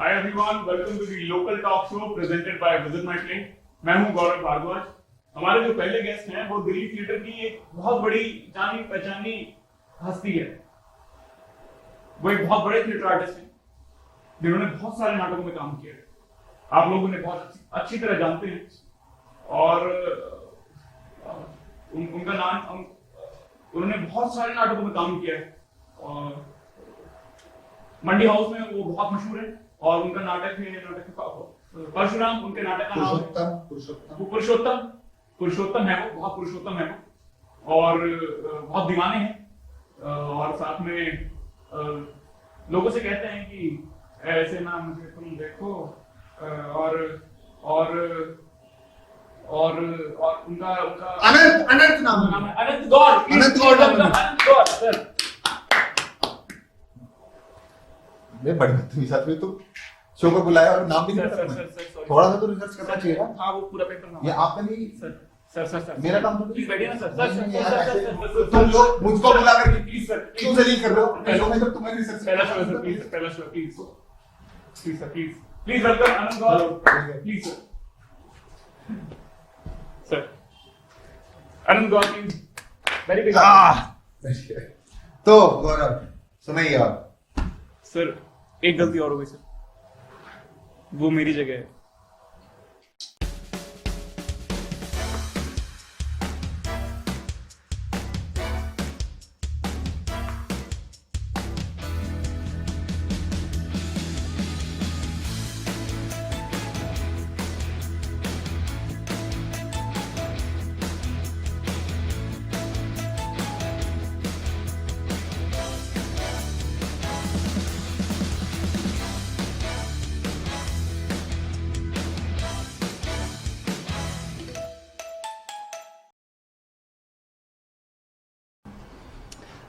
Hi everyone, welcome to the local talk show presented by Visit My Train. मैं हूं गौरव भारद्वाज। हमारे जो पहले गेस्ट हैं वो दिल्ली थिएटर की एक बहुत बड़ी जानी पहचानी हस्ती है। वो एक बहुत बड़े थिएटर आर्टिस्ट हैं जिन्होंने बहुत सारे नाटकों में काम किया है। आप लोग उन्हें बहुत अच्छी तरह जानते हैं और उनका नाम उन्होंने बहुत सारे नाटकों में काम किया है और मंडी हाउस में वो बहुत मशहूर है और उनका नाटक परशुराम, उनके नाटक का नाम पुरुषोत्तम है। वो बहुत पुरुषोत्तम है वो और बहुत दीवाने हैं और साथ में लोगों से कहते हैं कि ऐसे ना मुझे तुम देखो और उनका अनंत नाम है अनंत गौड़ सर। मैं बड़ी बदतमीज आदमी तो शो को बुलाया और नाम भी नहीं पता। थोड़ा सा तो रिसर्च करना चाहिए ना। हाँ वो पूरा पेपर नाम ये आपका नहीं सर मेरा काम तो प्लीज बैठिए ना सर। तुम लोग मुझको बुला करके प्लीज सर क्यों जलील कर रहे हो? पहले मैं जब तुम्हें रिसर्च पहला show sir please sir please welcome Anand Gaur please sir Anand Gaur please very big. तो गौरव सुनाइए आप। सर एक गलती और हो गई सर, वो मेरी जगह है।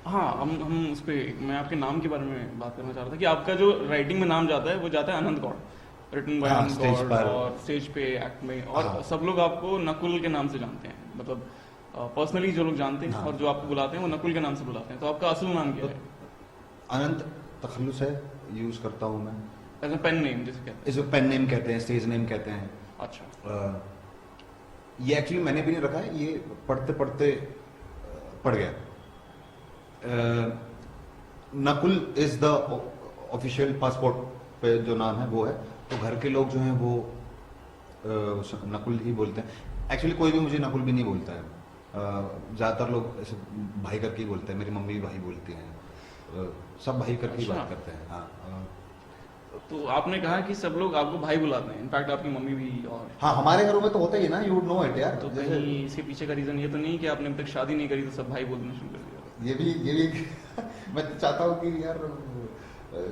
हाँ हम उस पर मैं आपके नाम के बारे में बात करना चाह रहा था कि आपका जो राइटिंग में नाम जाता है वो जाता है आनंद गौड़, रिटन बाय आनंद गौड़ और स्टेज पे एक्ट में और सब लोग आपको नकुल के नाम से जानते हैं। मतलब पर्सनली जो लोग जानते हैं और जो आपको बुलाते हैं वो नकुल के नाम से बुलाते हैं। तो आपका असल नाम क्या है? अनंत तखल्लुस है, यूज करता हूँ मैं एज अ पेन नेम जिसे कहते हैं। इसको पेन नेम कहते हैं, स्टेज नेम कहते हैं। अच्छा ये एक्चुअली मैंने भी नहीं रखा है, ये पढ़ते पढ़ते पड़ गया। Nakul is the official passport पे जो नाम है वो है, तो घर के लोग जो हैं वो नकुल ही बोलते हैं। एक्चुअली कोई भी मुझे नकुल भी नहीं बोलता है, ज़्यादातर लोग ऐसे भाई करके ही बोलते हैं। मेरी मम्मी भी भाई बोलती हैं, सब भाई करके ही बात करते हैं। हाँ तो आपने कहा कि सब लोग आपको भाई बुलाते हैं, इनफैक्ट आपकी मम्मी भी। और हाँ हमारे घरों में तो होता ही है ना, यू वुड नो इट यार। तो कहीं इसके पीछे का रीजन ये तो नहीं कि आपने अब तक शादी नहीं करी तो सब भाई बोलना शुरू कर दिया? ये भी मैं चाहता हूँ कि यार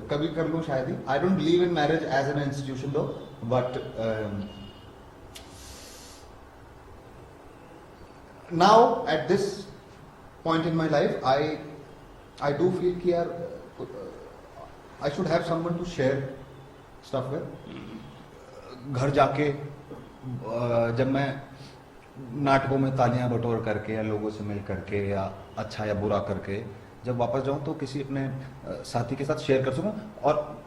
कभी कर लूँ शायद ही। I don't believe in marriage as an institution though, but now at this point in my life I do feel कि यार I should have someone to share stuff with. घर जाके जब मैं नाटकों में तालियां बटोर करके या लोगों से मिल करके या अच्छा या बुरा करके जब वापस जाऊं तो किसी अपने साथी के साथ शेयर कर सकूं। और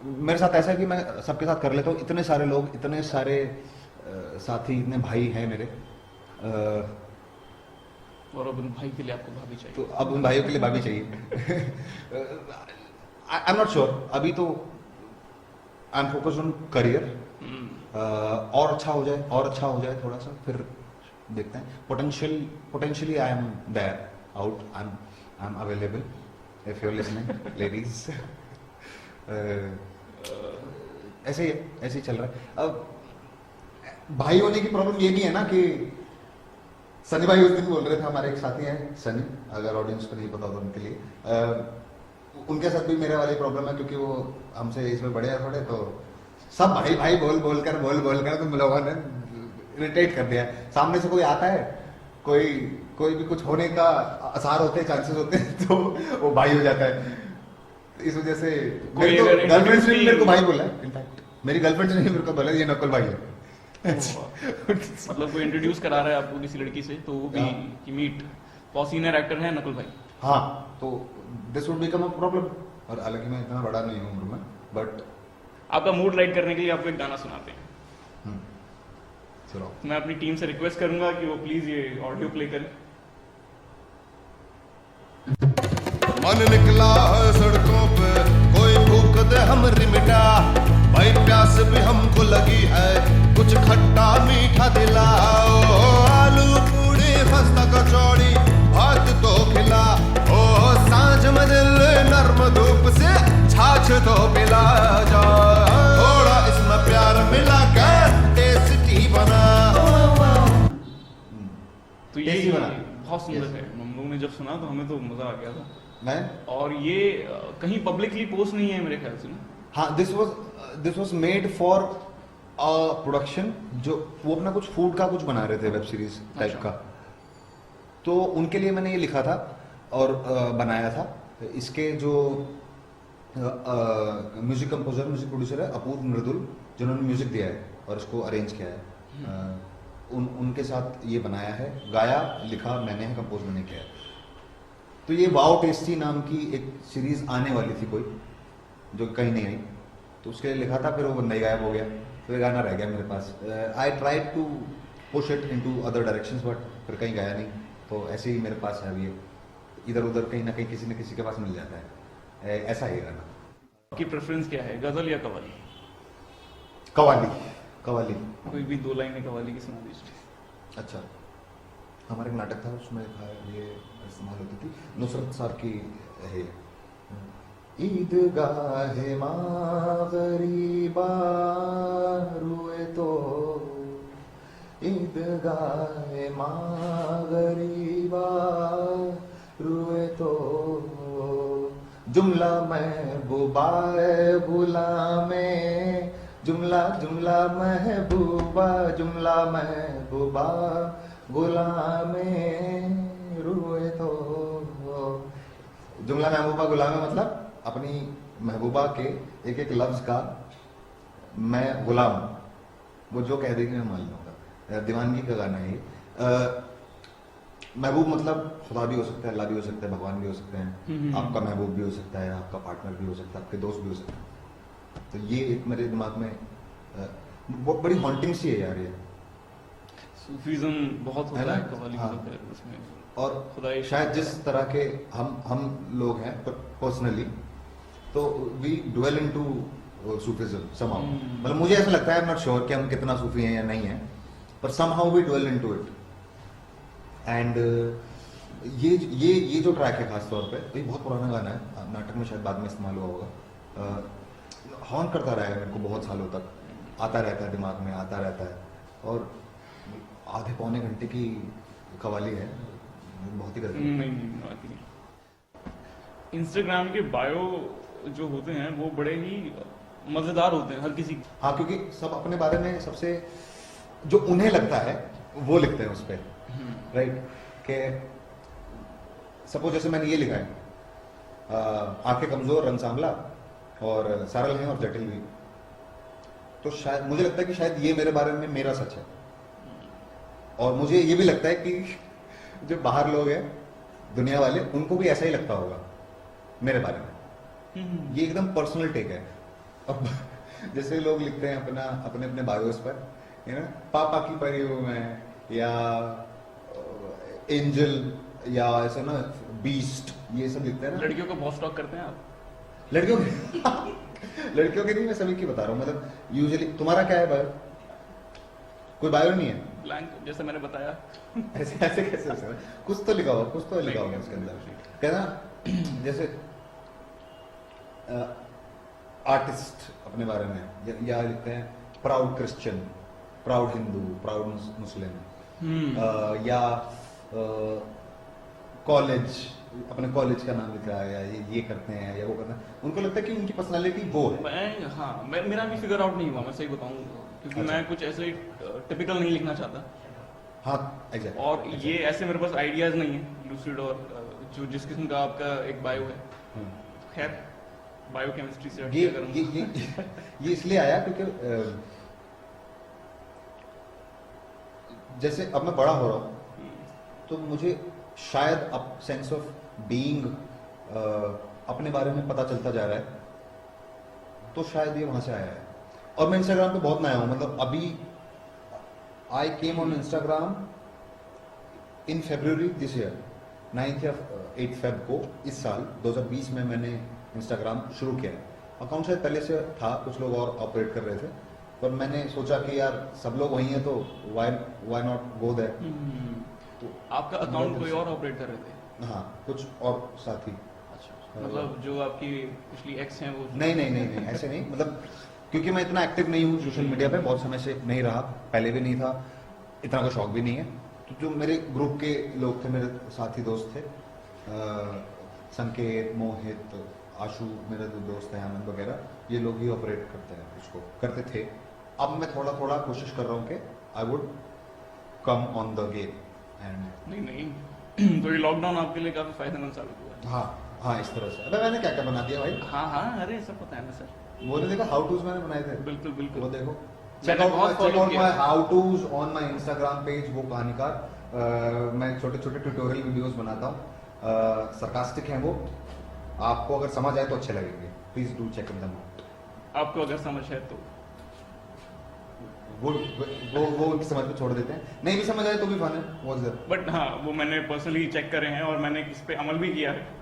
मेरे साथ ऐसा है कि मैं सबके साथ कर लेता हूं। इतने सारे लोग, इतने सारे साथी, इतने भाई हैं मेरे, और अब उन भाई के लिए आपको भाभी चाहिए। तो अब उन भाइयों के लिए भाभी चाहिए। आई एम नॉट श्योर, अभी तो I am focused on career. और अच्छा हो जाए थोड़ा सा, फिर देखते हैं। Potentially I am there out, I am available if you are listening ladies. ऐसे ही चल रहा है। अब भाई होने की प्रॉब्लम ये भी है ना कि सनी भाई उस दिन बोल रहे थे, हमारे एक साथी हैं सनी, अगर ऑडियंस को नहीं पता होगा उनके लिए, उनके साथ भी मेरे वाली प्रॉब्लम है क्योंकि वो हमसे इसमें बड़े हैं थोड़े, तो सब भाई भाई बोल कर तुम लोगों ने इरिटेट कर दिया। सामने से कोई आता है, कोई भी कुछ होने का आसार होते हैं, चांसेस होते हैं, तो वो भाई हो जाता है। इस वजह से गर्लफ्रेंड ने मेरे को भाई बोला है। इनफैक्ट मेरी गर्लफ्रेंड ने मेरे को बोला ये नकुल भाई है। मतलब कोई इंट्रोड्यूस करा रहा है आपको किसी लड़की से, तो वो भी कि मीट बहुत सीनियर एक्टर है नकुल भाई। हाँ, तो this would become a problem. और हालांकि मैं इतना बड़ा नहीं हूँ उम्र में, बट आपका मूड लाइट करने के लिए आपको एक गाना सुनाते हैं। चलो मैं अपनी टीम से रिक्वेस्ट करूंगा कि वो प्लीज ये ऑडियो प्ले करें। मन निकला है सड़कों पे, कोई भूख दे हम रिमिटा, भाई प्यास भी हमको लगी है, कुछ खट्टा मीठा दिलाओ, आलू पूड़ी खस्ता कचौड़ी भात तो खिला, ओ सांझ में दिल नर्म धूप से छाछ तो पिला जा, थोड़ा इसमें प्यार मिला कर टेस्टी बना। तो ये Tasty बना। बहुत सुंदर है, हम लोगों ने जब सुना तो हमें तो मजा आ गया था। मैं और ये कहीं पब्लिकली पोस्ट नहीं है मेरे ख्याल से ना। हाँ, this was made for production, जो वो अपना कुछ फूड का कुछ बना रहे थे, वेब सीरीज टाइप अच्छा। का, तो उनके लिए मैंने ये लिखा था और बनाया था। इसके जो म्यूजिक कंपोजर, म्यूजिक प्रोड्यूसर है अपूर्व मृदुल, जिन्होंने म्यूजिक दिया है और इसको अरेंज किया है, उनके साथ ये बनाया है, गाया लिखा मैंने है, कंपोज मैंने किया है। तो ये वाओ टेस्टी नाम की एक सीरीज आने वाली थी कोई, जो कहीं नहीं आई, तो उसके लिए लिखा था, फिर वो बंदा ही गायब हो गया, फिर गाना रह गया मेरे पास। I tried to push it into other directions, but फिर कहीं गया नहीं, तो ऐसे ही मेरे पास है अभी, इधर उधर कहीं ना कहीं किसी न किसी के पास मिल जाता है, ऐसा ही गाना। आपकी प्रेफरेंस क्या है, गजल या कव्वाली? कव्वाली, कव्वाली। कोई भी दो लाइनें कव्वाली की सुना दीजिए। अच्छा, हमारा एक नाटक था, उसमें ये इस्तेमाल होती थी, नुसरत साहब की है, ईदगाह माँ गरीबा रुए तो, ईदगाह माँ गरीबा रुए तो, जुमला महबूबा भूला में, जुमला जुमला महबूबा, जुमला महबूबा गुलाम रुए तो। जुमला महबूबा गुलाम मतलब अपनी महबूबा के एक एक लफ्ज का मैं गुलाम, वो जो कह देगी मैं मान लूंगा। दीवानगी का गाना है ये। महबूब मतलब खुदा भी हो सकता है, अल्लाह भी हो सकता है, भगवान भी हो सकते हैं, आपका महबूब भी हो सकता है, आपका पार्टनर भी हो सकता है, आपके दोस्त भी हो सकते हैं। तो ये एक मेरे दिमाग में बहुत बड़ी हॉन्टिंग सी है यार ये। सूफीज्म बहुत है होता ना? है कव्वाली हाँ। में, तो उसमें और खुदाई शायद जिस तरह के हम लोग हैं पर्सनली, तो we dwell into Sufism somehow. मतलब मुझे ऐसा लगता है, आई एम नॉट श्योर कि हम कितना सूफी हैं या नहीं हैं, पर somehow we dwell into it. And ये जो ट्रैक है खास तौर पे, ये बहुत पुराना गाना है, नाटक में शायद बाद में इस्तेमाल हुआ होगा, हॉर्न करता रहेगा मेरे को बहुत सालों तक, आता रहता है दिमाग में, आता रहता है। और आधे पौने घंटे की कवाली है, बहुत ही गजब। नहीं। इंस्टाग्राम के बायो जो होते हैं वो बड़े ही मजेदार होते हैं हर किसी। हाँ, क्योंकि सब अपने बारे में सबसे जो उन्हें लगता है वो लिखते हैं उस पर, राइट। के सपोज जैसे मैंने ये लिखा है, आंखें कमजोर, रंग सांवला और सरल हैं और जटिल भी, तो शायद मुझे लगता है कि शायद ये मेरे बारे में मेरा सच है। और मुझे ये भी लगता है कि जो बाहर लोग हैं, दुनिया वाले, उनको भी ऐसा ही लगता होगा मेरे बारे में। ये एकदम पर्सनल टेक है। अब जैसे लोग लिखते हैं अपने अपने बायोस पर, यू नो, पापा की परी हूं मैं, या एंजल, या ऐसा ना बीस्ट, ये सब लिखते हैं ना। लड़कियों को बहुत स्टॉक करते हैं आप? लड़कियों के लड़कियों के नहीं, मैं सभी की बता रहा हूँ। मतलब यूजुअली तुम्हारा क्या है बायो? कोई बायो नहीं है? ब्लैंक, जैसे मैंने बताया। ऐसे ऐसे कैसे हो सकता है? कुछ तो लिखा होगा, कुछ तो लिखा होगा उसके अंदर। कहना जैसे आर्टिस्ट अपने बारे में या लिखते हैं proud Christian, proud Hindu, proud Muslim, या कॉलेज, अपने कॉलेज का नाम लिखा है, या ये करते हैं या वो करते हैं। उनको लगता है कि उनकी पर्सनालिटी वो है। मेरा भी फिगर आउट नहीं हुआ, मैं सही बताऊं, क्योंकि अच्छा। मैं कुछ ऐसे टिपिकल नहीं लिखना चाहता। हाँ, एग्जैक्ट। और ये ऐसे मेरे पास आइडियाज नहीं है लूसिड, और जो जिस किस्म का आपका एक बायो है। खैर, बायोकेमिस्ट्री से ये इसलिए आया क्योंकि जैसे अब मैं बड़ा हो रहा हूँ, तो मुझे शायद अब सेंस ऑफ बीइंग अपने बारे में पता चलता जा रहा है तो शायद ये वहां से आया है। और मैं इंस्टाग्राम पे बहुत नया हूँ, मतलब अभी I came on Instagram in February this year, 9th या 8th Feb को इस साल 2020 में मैंने इंस्टाग्राम शुरू किया। अकाउंट शायद पहले से था, कुछ लोग और ऑपरेट कर रहे थे, पर मैंने सोचा कि यार सब लोग वही हैं तो व्हाई नॉट गो देयर। तो आपका अकाउंट कोई और ऑपरेट कर रहे थे? हाँ, कुछ और साथी। अच्छा, मतलब जो आपकी पिछली एक्स हैं वो? नहीं ऐसे नहीं, मतलब क्योंकि मैं इतना एक्टिव नहीं हूँ सोशल मीडिया पे, बहुत समय से नहीं रहा, पहले भी नहीं था, इतना कोई शौक भी नहीं है। तो जो मेरे ग्रुप के लोग थे, मेरे साथी दोस्त थे, संकेत, मोहित, आशु, मेरे जो दोस्त हैं आनंद वगैरह, ये लोग ही ऑपरेट करते हैं, इसको करते थे। अब मैं थोड़ा थोड़ा कोशिश कर रहा हूँ कि I would come on the game and नहीं तो ये लॉकडाउन आपके लिए काफी फायदेमंद साबित हुआ है। हाँ इस तरह से। अबे मैंने क्या क्या बना दिया भाई। हाँ अरे सब पता है ना सर। वो नहीं देखा हाउ टूज मैंने बनाए थे? बिल्कुल वो देखो, मैंने बहुत चेक follow आउट किया। My how twos on my Instagram page. वो कहानीकार, मैं छोटे छोटे ट्यूटोरियल वीडियोस बनाता हूँ, सरकास्टिक हैं वो, आपको अगर समझ आए तो अच्छे लगेंगे, please do check them out. आपको अगर समझ है तो वो उनकी समझ पे छोड़ देते हैं, नहीं भी समझ आए तो भी फन है, व्हाट्स देयर। बट हाँ, वो मैंने पर्सनली चेक करे हैं और मैंने इस पे अमल भी किया है।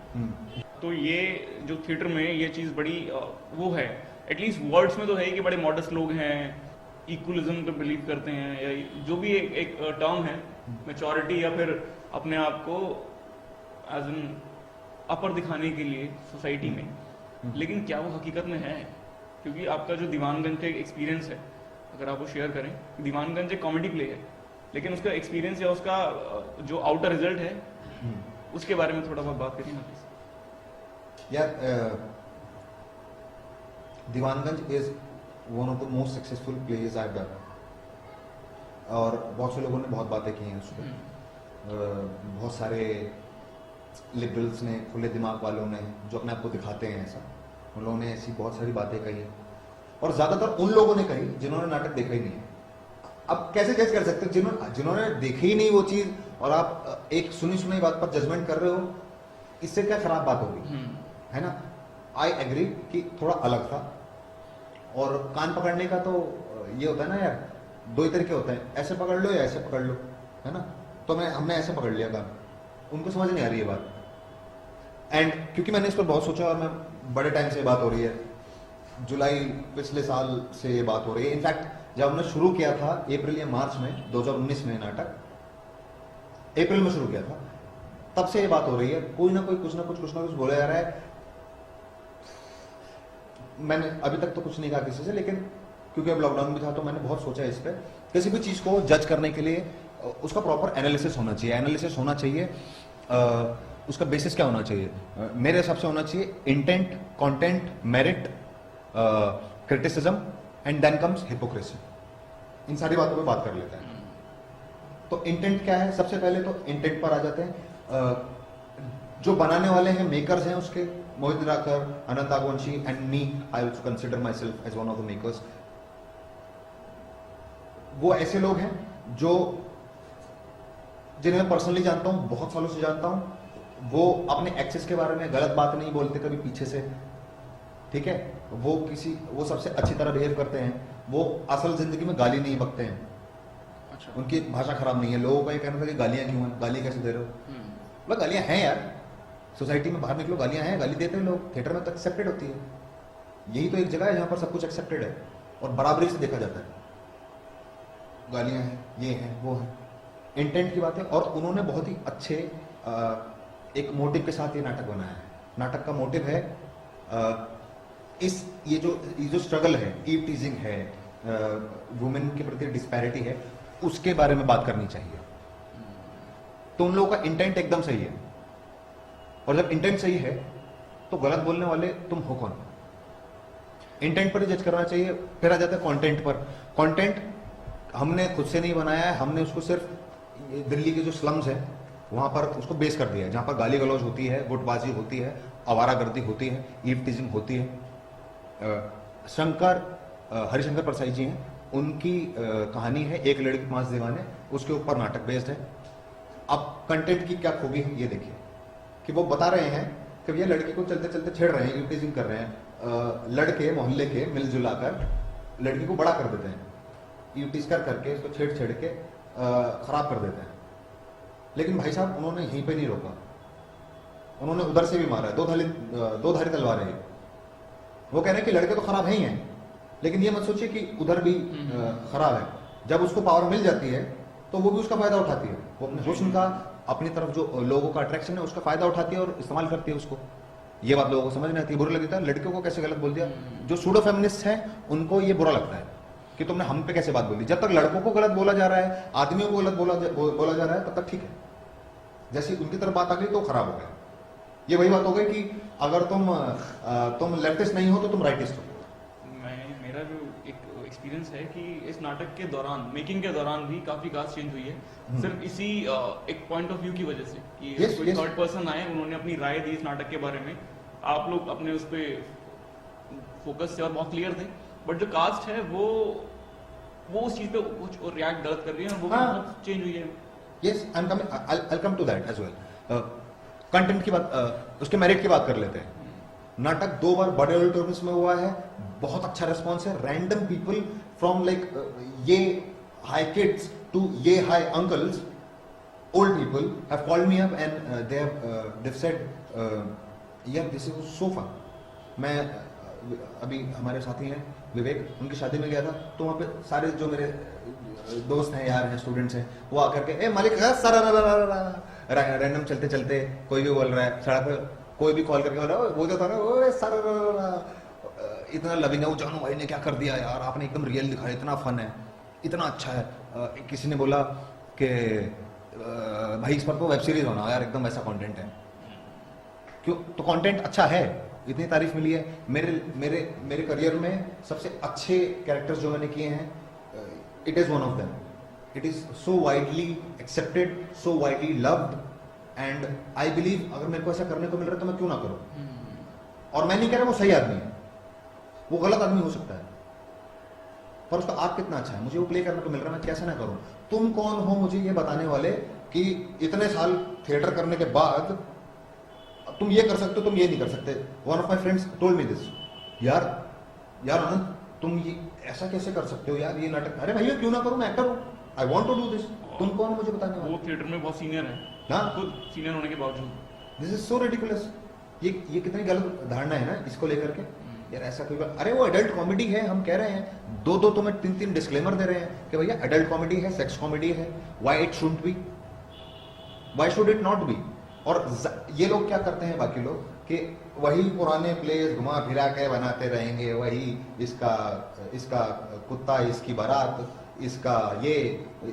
तो ये जो थिएटर में ये चीज़ बड़ी वो है, एटलीस्ट वर्ड्स में तो है कि बड़े मॉडस्ट लोग हैं, इक्वलिज्म पे बिलीव करते हैं, या जो भी एक टर्म है, मैच्योरिटी, या फिर अपने आप को एज एन अपर दिखाने के लिए सोसाइटी में। लेकिन क्या वो हकीकत में है? क्योंकि आपका जो दीवानगंज का एक्सपीरियंस है, अगर आप वो शेयर करें, दीवानगंज एक कॉमेडी प्ले है, लेकिन उसका एक्सपीरियंस या उसका जो आउटर रिजल्ट है, उसके बारे में थोड़ा बहुत बात करिए ना प्लीज। यार, Diwanganj is one of the most successful place I have done, और बहुत से लोगों ने बहुत बातें की हैं उस पर। बहुत सारे लिबरल्स ने, खुले दिमाग वालों ने, जो अपने आप को दिखाते हैं ऐसा, उन लोगों ने ऐसी बहुत सारी बातें कही हैं, और ज्यादातर उन लोगों ने कही जिन्होंने नाटक देखा ही नहीं है। अब कैसे जज कर सकते हैं जिन्होंने देखी ही नहीं वो चीज, और आप एक सुनी सुनी बात पर जजमेंट कर रहे हो, इससे क्या खराब बात होगी, है ना? आई एग्री कि थोड़ा अलग था, और कान पकड़ने का तो ये होता है ना यार, दो ही तरीके होते हैं, ऐसे पकड़ लो या ऐसे पकड़ लो, है ना? तो हमने ऐसे पकड़ लिया कान, उनको समझ नहीं आ रही है बात। एंड क्योंकि मैंने इस पर बहुत सोचा, और मैं बड़े टाइम से बात हो रही है, जुलाई पिछले साल से ये बात हो रही है। इनफैक्ट जब हमने शुरू किया था अप्रैल या मार्च में 2019 में, नाटक अप्रैल में शुरू किया था, तब से ये बात हो रही है, कोई ना कोई कुछ ना कुछ बोला जा रहा है। मैंने अभी तक तो कुछ नहीं कहा किसी से, लेकिन क्योंकि अब लॉकडाउन भी था तो मैंने बहुत सोचा इस पर। किसी भी चीज को जज करने के लिए उसका प्रॉपर एनालिसिस होना चाहिए। उसका बेसिस क्या होना चाहिए? मेरे हिसाब से होना चाहिए intent, content, merit, criticism, and then comes hypocrisy. इन सारी बातों पे बात कर लेते हैं। तो इंटेंट क्या है? सबसे पहले तो इंटेंट पर आ जाते हैं। जो बनाने वाले हैं, मेकर्स हैं उसके, Mohit Rakar, Anant Aagvanshi and me, I also consider myself as one of the makers. वो ऐसे लोग हैं जिन्हें मैं पर्सनली जानता हूं, बहुत सालों से जानता हूं। वो अपने एक्सेस के बारे में गलत बात नहीं बोलते कभी पीछे से, ठीक है? वो सबसे अच्छी तरह बिहेव करते हैं। वो असल जिंदगी में गाली नहीं बकते हैं। अच्छा। उनकी भाषा खराब नहीं है। लोगों का ये कहना था कि गालियां क्यों हैं, गाली कैसे दे रहे हो? मतलब गालियां हैं यार, सोसाइटी में बाहर निकलो, गालियां हैं, गाली देते हैं लोग, थिएटर में तो एक्सेप्टेड होती है। यही तो एक जगह है जहां पर सब कुछ एक्सेप्टेड है और बराबरी से देखा जाता है। गालियां हैं, ये हैं, वो हैं। इंटेंट की बात है, और उन्होंने बहुत ही अच्छे एक मोटिव के साथ ये नाटक बनाया है। नाटक का मोटिव है ये जो स्ट्रगल है, ईव टीजिंग है, वुमेन के प्रति डिस्पैरिटी है, उसके बारे में बात करनी चाहिए। तो उन लोगों का इंटेंट एकदम सही है, और जब इंटेंट सही है तो गलत बोलने वाले तुम हो कौन? इंटेंट पर ही जज करना चाहिए। फिर आ जाता है कंटेंट पर। कंटेंट हमने खुद से नहीं बनाया है, हमने उसको सिर्फ दिल्ली के जो स्लम्स है वहां पर उसको बेस कर दिया है, जहां पर गाली गलौज होती है, गुटबाजी होती है, आवारागर्दी होती है, ईव टीजिंग होती है। हरिशंकर परसाई जी हैं, उनकी कहानी है एक लड़की 5 दीवाने, उसके ऊपर नाटक बेस्ड है। अब कंटेंट की क्या खूबी है ये देखिए, कि वो बता रहे हैं कि भैया लड़की को चलते चलते छेड़ रहे हैं, ईव टीजिंग कर रहे हैं, लड़के मोहल्ले के मिलजुला कर लड़की को बड़ा कर देते हैं, टीस्कर करके इसको छेड़ छेड़ के खराब कर देते हैं। लेकिन भाई साहब उन्होंने यहीं पे नहीं रोका, उन्होंने उधर से भी मारा है, दो धारी तलवारें हैं। वो कह रहे हैं कि लड़के तो खराब है ही हैं, लेकिन ये मत सोचिए कि उधर भी खराब है। जब उसको पावर मिल जाती है तो वो भी उसका फायदा उठाती है, वो अपने हुस्न का, अपनी तरफ जो लोगों का अट्रैक्शन है उसका फायदा उठाती है और इस्तेमाल करती है उसको। ये बात लोगों को समझ नहीं आती, बुरा लगता है। लड़कियों को कैसे गलत बोल दिया, जो सूडो फेमिनिस्ट हैं उनको ये बुरा लगता है कि तुमने हम पे कैसे बात बोली। जब तक लड़कों को गलत बोला जा रहा है, आदमियों को गलत बोला जा रहा है, तब तक ठीक है। जैसी उनकी तरफ बात आ गई तो खराब हो गया। ये वही बात हो गई कि अगर तुम लेफ्टिस्ट नहीं हो तो तुम राइटिस्ट हो। मेरा जो एक एक्सपीरियंस है कि इस नाटक के दौरान, मेकिंग के दौरान भी काफी कास्ट चेंज हुई है, सिर्फ इसी एक पॉइंट ऑफ व्यू की वजह से कि कोई थर्ड पर्सन आए, उन्होंने अपनी राय दी इस नाटक के बारे में, आप लोग अपने उस पे फोकस थे और बहुत क्लियर थे, बट जो कास्ट है वो उस चीज पे कुछ रिएक्ट गलत कर रही है और वो बहुत चेंज हुई है। Yes, I'll come to that as well. Content की बात, उसके मेरिट की बात कर लेते हैं। नाटक 2 बार बड़े ऑडिटोरियम्स में हुआ है, बहुत अच्छा रिस्पॉन्स है। रैंडम पीपल फ्रॉम लाइक ये हाई किड्स टू ये high uncles, old people have called me up and they've said यार दिस इज सो फन। मैं अभी हमारे साथी हैं विवेक, उनकी शादी में गया था तो वहाँ पे सारे जो मेरे दोस्त हैं, यार हैं, स्टूडेंट्स हैं, वो आकर के ए मालिक सारा रैंडम चलते चलते कोई भी बोल रहा है सड़क पे, कोई भी कॉल करके बोल रहा है, वो जो था ना वो सारा इतना लविंग है, वो जानू भाई ने क्या कर दिया यार, आपने एकदम रियल दिखाया, इतना फन है, इतना अच्छा है। किसी ने बोला कि भाई इस पर तो वेब सीरीज होना यार, एकदम वैसा कंटेंट है। क्यों? तो कंटेंट अच्छा है, इतनी तारीफ मिली है। मेरे करियर में सबसे अच्छे कैरेक्टर्स जो मैंने किए हैं, it is one of them. It is so widely accepted, so widely loved, and I believe अगर मेरे को ऐसा करने को मिल रहा है तो मैं क्यों ना करूं। और मैं नहीं कह रहा वो सही आदमी है, वो गलत आदमी हो सकता है, पर उसका आप कितना अच्छा है, मुझे वो प्ले करने को मिल रहा है, मैं कैसे ना करूं। तुम कौन हो मुझे ये बताने वाले कि इतने साल थिएटर करने के बाद तुम ये कर सकते हो, तुम ये नहीं कर सकते। One of my friends told me this, यार आनंद तुम ये ऐसा कैसे कर सकते हो यार, ये नाटक, अरे भैया क्यों ना करूं, मैं एक्टर हूं, I want to do this. तुम कौन मुझे बताने वाले? वो थिएटर में बहुत सीनियर है, हाँ, खुद सीनियर होने के बावजूद। This is so ridiculous. ये कितनी गलत धारणा है ना इसको लेकर के यार, ऐसा कोई बात। अरे वो एडल्ट कॉमेडी है, हम कह रहे हैं, दो तुम्हें 3 डिस्क्लेमर दे रहे हैं कि भैया एडल्ट कॉमेडी है, सेक्स कॉमेडी है, why it should be, why should it not be. और ये लोग क्या करते हैं बाकी लोग कि वही पुराने प्लेस घुमा फिरा के बनाते रहेंगे, वही इसका कुत्ता, इसकी बारात, इसका ये,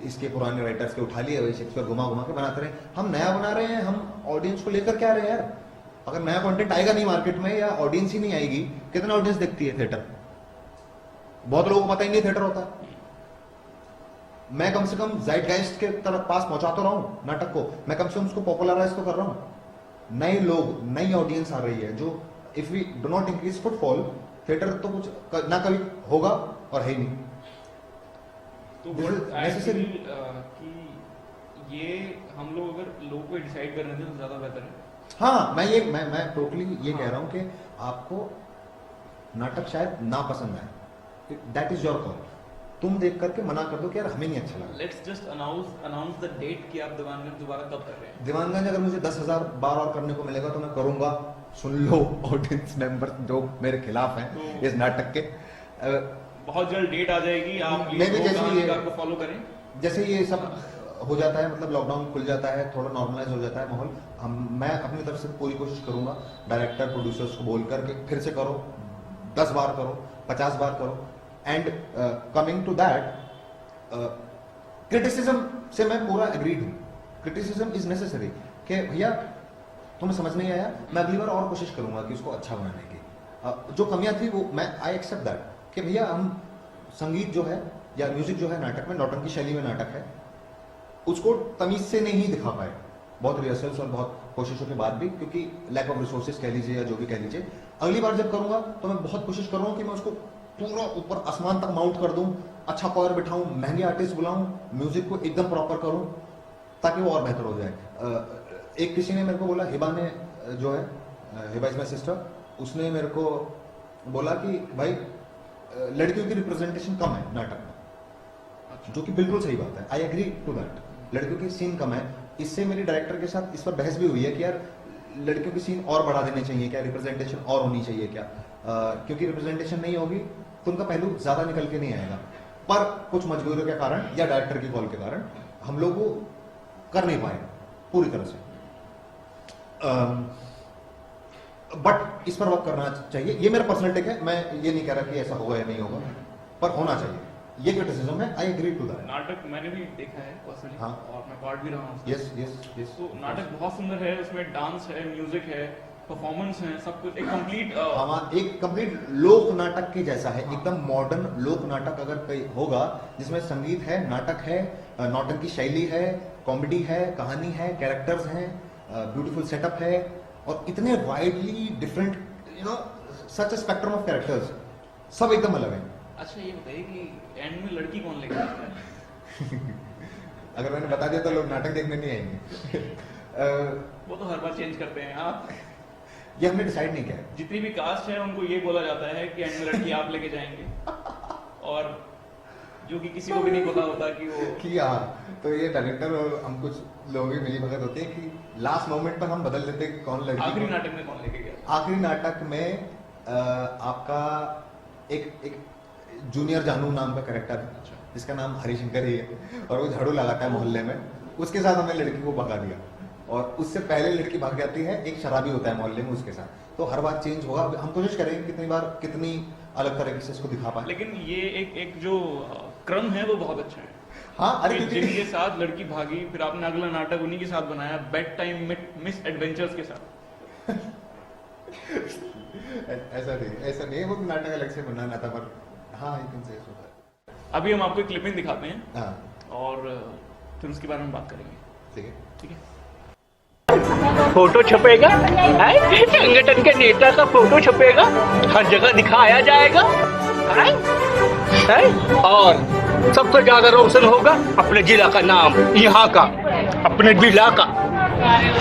इसके पुराने राइटर्स के उठा लिए, वही शेक्सपियर घुमा घुमा के बनाते रहे। हम नया बना रहे हैं, हम ऑडियंस को लेकर क्या आ रहे हैं यार। अगर नया कंटेंट आएगा नहीं मार्केट में या ऑडियंस ही नहीं आएगी, कितना ऑडियंस देखती है थिएटर? बहुत लोगों को पता ही नहीं थिएटर होता है। मैं कम से कम ज़ाइटगाइस्ट के तरफ पास पहुंचा तो रहा हूं नाटक को, मैं कम से कम उसको पॉपुलराइज तो कर रहा हूं। नए लोग, नई ऑडियंस आ रही है, जो if we do not increase footfall, theatre तो कुछ ना कभी होगा और है ही नहीं। तो कि ये हम लोग अगर लोगों को डिसाइड करने दें तो ज्यादा बेहतर है। हाँ, मैं टोटली ये कह रहा हूं कि आपको नाटक शायद ना पसंद आए, दैट इज योर कॉल। तुम देख करके मना कर दो कि यार हमें नहीं अच्छा लगा। Let's just announce the date कि आप दीवानगंज दोबारा कब कर रहे हैं। दीवानगंज अगर मुझे 10,000 बार और करने को मिलेगा तो मैं करूंगा। सुन लो ऑडियंस मेंबर जो मेरे खिलाफ हैं तो इस नाटक के, बहुत जल्द डेट आ जाएगी, आप को फॉलो करें। जैसे ये सब हो जाता है, मतलब लॉकडाउन खुल जाता है, थोड़ा नॉर्मलाइज हो जाता है माहौल, मैं अपनी तरफ से पूरी कोशिश करूंगा डायरेक्टर प्रोड्यूसर्स को बोल करके फिर से करो, 10 बार करो, 50 बार करो। And coming to that, criticism से मैं पूरा एग्रीड हूं। क्रिटिसिज्म इज नेसेसरी कि भैया तुम्हें समझ नहीं आया, मैं अगली बार और कोशिश करूंगा कि उसको अच्छा बनाने की। जो कमियां थी वो मैं आई एक्सेप्ट दैट कि भैया हम संगीत जो है या म्यूजिक जो है नाटक में, नौटंकी शैली में नाटक है, उसको तमीज से नहीं दिखा पाए, बहुत रिहर्सल्स और बहुत कोशिशों के बाद भी, क्योंकि लैक ऑफ रिसोर्सेज कह लीजिए या जो भी कह लीजिए। अगली बार जब करूंगा तो मैं बहुत कोशिश करूंगा कि मैं उसको पूरा ऊपर आसमान तक माउंट कर दूं, अच्छा कोयर बिठाऊं, महंगे आर्टिस्ट बुलाऊं, म्यूजिक को एकदम प्रॉपर करूं ताकि वो और बेहतर हो जाए। एक किसी ने मेरे को बोला, हिबा ने जो है, हिबा इज माय सिस्टर, उसने मेरे को बोला कि भाई लड़कियों की रिप्रेजेंटेशन कम है नाटक में, जो कि बिल्कुल सही बात है, आई एग्री टू दैट। लड़कियों की सीन कम है। इससे मेरी डायरेक्टर के साथ इस पर बहस भी हुई है कि यार लड़कियों की सीन और बढ़ा देने चाहिए क्या, रिप्रेजेंटेशन और होनी चाहिए क्या, क्योंकि रिप्रेजेंटेशन नहीं होगी तो उनका पहलू ज्यादा निकल के नहीं आएगा। पर कुछ मजबूरियों के कारण या डायरेक्टर की कॉल के कारण हम लोग वो कर नहीं पाए पूरी तरह से। बट इस पर वर्क करना चाहिए, ये मेरा पर्सनल टेक है। मैं ये नहीं कह रहा कि ऐसा होगा या नहीं होगा, पर होना चाहिए, ये क्रिटिसिज्म है, आई एग्री टू दैट। नाटक मैंने भी देखा है पर्सनली, हाँ। और मैं पार्ट भी रहा हूँ उसमें। Yes yes yes. तो नाटक बहुत सुंदर है, उसमें डांस है, म्यूजिक है, परफॉर्मेंस है, सब कुछ एक कंप्लीट एक कंप्लीट लोक नाटक के जैसा है, एकदम मॉडर्न लोक नाटक अगर कोई होगा जिसमें संगीत है, नाटक है, नौटंकी की शैली है, कॉमेडी है, कहानी है, कैरेक्टर्स हैं, ब्यूटीफुल सेटअप है, और इतने widely different such a spectrum of characters, सब एकदम अलग है। अच्छा ये बताइए कि एंड में लड़की कौन लेके जाता है? अगर मैंने बता दिया तो लोग नाटक देखने नहीं आएंगे। वो तो हर बार चेंज करते हैं आप। ये हमने डिसाइड नहीं किया। जितनी भी कास्ट है उनको ये बोला जाता है कि एंड में लड़की आप लेके जाएंगे, और जो कि किसी को भी नहीं पता होता कि वो कि हाँ, तो ये डायरेक्टर और हम कुछ लोगों की मिली भगत होती है कि लास्ट मोमेंट पर हम बदल देते हैं कि कौन लड़की। आखिरी नाटक में कौन लेके गया? आखिरी नाटक में आपका एक जूनियर जानू नाम का कैरेक्टर है, जिसका नाम हरिशंकर ही है, और वो झाड़ू लगाता है मोहल्ले में, उसके साथ हमने लड़की को भगा दिया, और उससे पहले लड़की भाग जाती है, एक शराबी होता है मोहल्ले में उसके साथ। तो हर बार चेंज होगा, हम कोशिश करेंगे कितनी बार कितनी अलग तरीके से इसको दिखा पाए। लेकिन ये एक जो क्रम है वो बहुत अच्छा है। हाँ, अरे जिनके साथ लड़की भागी, फिर आपने अगला नाटक उन्हीं के साथ बनाया, बेड टाइम मिस एडवेंचर्स के साथ। ऐसा नहीं, वो नाटक अलग से बनाना था, पर हाँ यू कैन से सो। अभी हम आपको एक क्लिपिंग दिखाते हैं, हाँ और फिर उसके बारे में बात करेंगे, ठीक है। ठीक है? फोटो छपेगा, संगठन के नेता का फोटो छपेगा, हर जगह दिखाया जाएगा, और सबसे ज्यादा रोशन होगा अपने जिला का नाम, यहाँ का, अपने जिला का।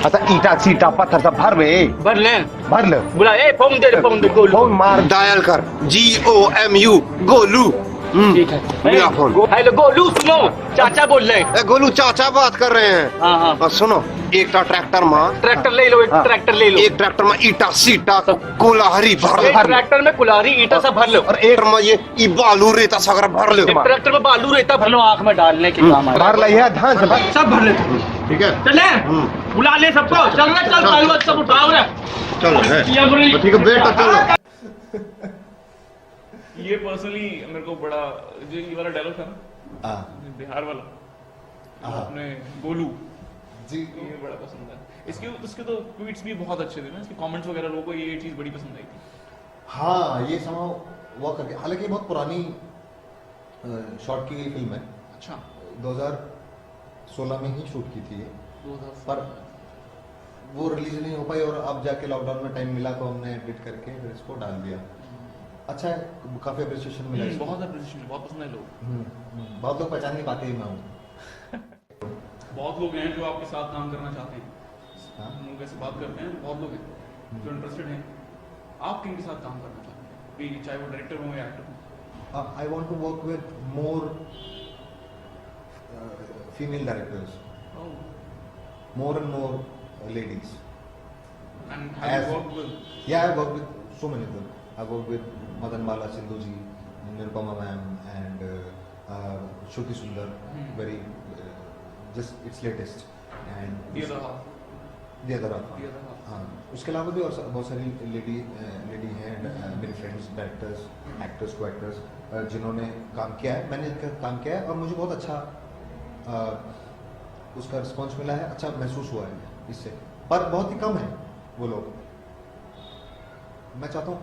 अच्छा ईटा सीटा पत्थर सब भर में भर ले, बुला, फोन दे गोलू, फोन मार डायल कर, GOMU गोलू। ठीक है, मेरा फोन। हेलो गोलू, सुनो, चाचा बोल रहे हैं। गोलू चाचा बात कर रहे हैं। हाँ। और सुनो, एक ट्रैक्टर में ट्रैक्टर ले लो, एक ट्रैक्टर ले लो, एक ट्रैक्टर में ईटा सीटा कुल्हाड़ी भर एक ट्रैक्टर में कुल्हाड़ी ईटा सब भर लो, और एक में ये बालू रेता सगर भर लो। एक ट्रैक्टर में बालू रेता भर लो, आँख में डालने के काम आएगा। भर लिया धान सब भर ले, ठीक है, चले बुला ले सबको, चल रहा, चल पालू सब उठाओ रे, चलो है ठीक है बेटा, चलो। ये पर्सनली मेरे को बड़ा, जो ये वाला डायलॉग था ना, बिहार वाला, आपने गोलू जी, ये बड़ा पसंद है। इसके तो ट्वीट्स भी बहुत अच्छे थे ना, इसके कमेंट्स वगैरह, लोगों को ये चीज बड़ी पसंद आई थी। हाँ, ये समय हुआ करके, हालांकि बहुत पुरानी शॉर्ट की गई फिल्म है। अच्छा, 2016 में ही शूट की थी ये, 2000 पर वो रिलीज नहीं हो पाई, और अब जाके लॉकडाउन में टाइम मिला तो हमने एडिट करके फिर इसको डाल दिया। अच्छा है, काफी अप्रिसिएशन मिला इसको। बहुत अप्रिसिएशन, बहुत पसंद है लोग। बहुत लोग पहचान नहीं पाते मैं हूँ। बहुत लोग हैं जो आपके साथ काम करना चाहते हैं, हाँ? हम लोग ऐसे बात करते हैं, बहुत लोग हैं जो इंटरेस्टेड हैं। आप किन के साथ काम करना चाहते हैं, भी चाहे वो डायरेक्टर हो या एक्टर हो? I want to work with more female directors, more and more ladies. And have As- you worked with? Yeah, I worked with so many of them. I worked with Madan Bala, Sindhu ji, Nirupama ma'am, and Shruti Sundar. Very just its latest. And The other half. The other half. The other half. हाँ, उसके अलावा भी और बहुत सारी lady हैं, मेरे friends directors, actors, को एक्टर्स जिन्होंने काम किया है, मैंने इनका काम किया है, और मुझे बहुत अच्छा उसका रिस्पॉन्स मिला है, अच्छा महसूस हुआ है इससे। पर बहुत ही कम है वो लोग। मैं चाहता हूँ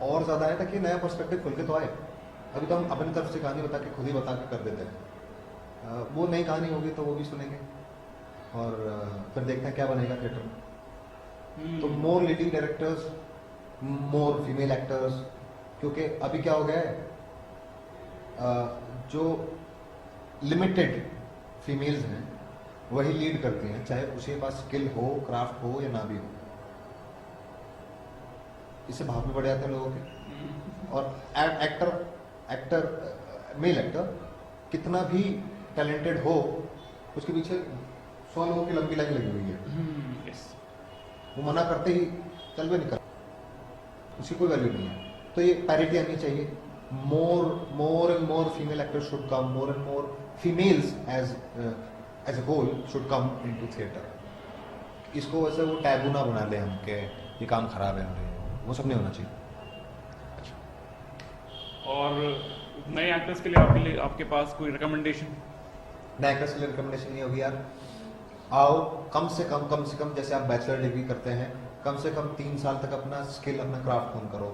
और ज़्यादा है, ताकि नया पर्सपेक्टिव खुल के तो आए। अभी तो हम अपनी तरफ से कहानी बता के खुद ही बता के कर देते हैं। वो नई कहानी होगी तो वो भी सुनेंगे, और फिर देखते हैं क्या बनेगा थिएटर में। तो more leading directors, more female actors, क्योंकि अभी क्या हो गया है, जो लिमिटेड फीमेल्स हैं वही लीड करती हैं, चाहे उसके पास स्किल हो, क्राफ्ट हो या ना भी हो। इससे भाव भी बढ़ जाते हैं लोगों के। और एक्टर मेल एक्टर कितना भी टैलेंटेड हो, उसके पीछे 100 लोगों की लंबी लाइन लगी हुई है। यस। वो मना करते ही चल भी निकल, उसकी कोई वैल्यू नहीं है। तो ये पैरिटी आनी चाहिए। more and more female actors should come, more and more females as a whole should come into theatre। इसको वैसे वो टैबू ना बना ले हम के ये काम खराब है, वो सब नहीं होना चाहिए। और नए एक्टर्स के लिए आपके पास कोई रिकमेंडेशन? नए एक्टर्स के लिए रिकमेंडेशन नहीं होगी यार, आओ कम से कम जैसे आप बैचलर डिग्री करते हैं, कम से कम 3 साल तक अपना स्किल, अपना क्राफ्ट होन करो।